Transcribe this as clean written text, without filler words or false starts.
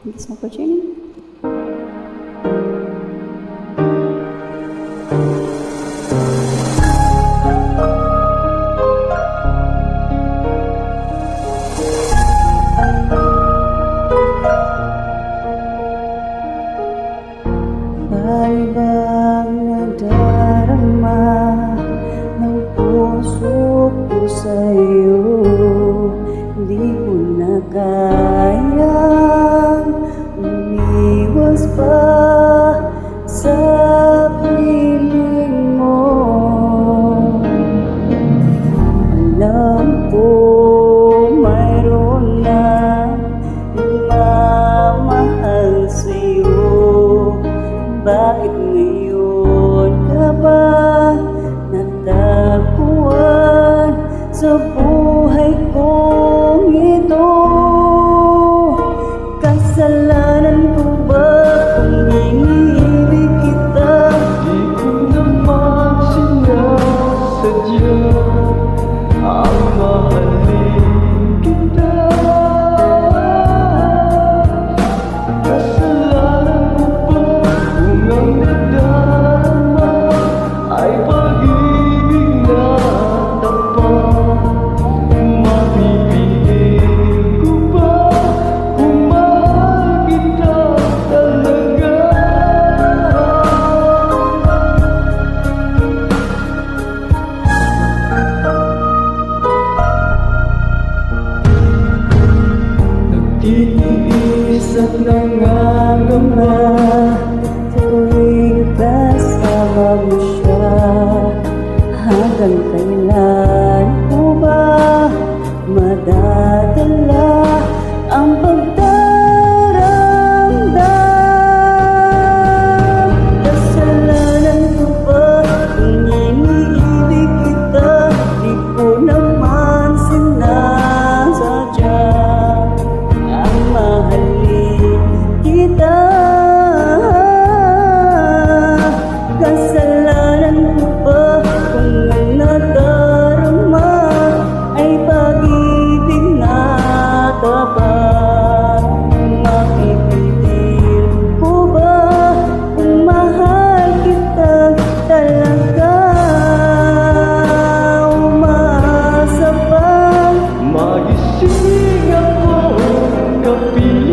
Thank you so much for tuning. Ibang nadarama ng puso ko sa'yo. Di ko na kayang umiwas pa sa piling mo. Alam ko mayroon na nagmamahal sa'yo. Bakit ngayon ka ba natagpuan sa buhay kong ito? Kasalanan ko ba kung iniibig kita? Di ko naman sinasadya ang mahalin kita. Kasalanan ko ba kung ang nadarama ay pag-ibig na tapat? Mapipigil ko ba kung mahal kita talaga? Nagtitiis at nangangamba Sa tuwing kasama mo siya, hanggang kailan ko ba madadala ang pagdaramdam? Kasalanan ko ba kung iniibig kita? Di ko naman sinasadya ang mahalin kita. Kasalanan ko ba kung ang nadarama ay pag-ibig na tapat? Mapipitil ko ba kung mahal kita talaga? Umaasa pa magising ako kapiling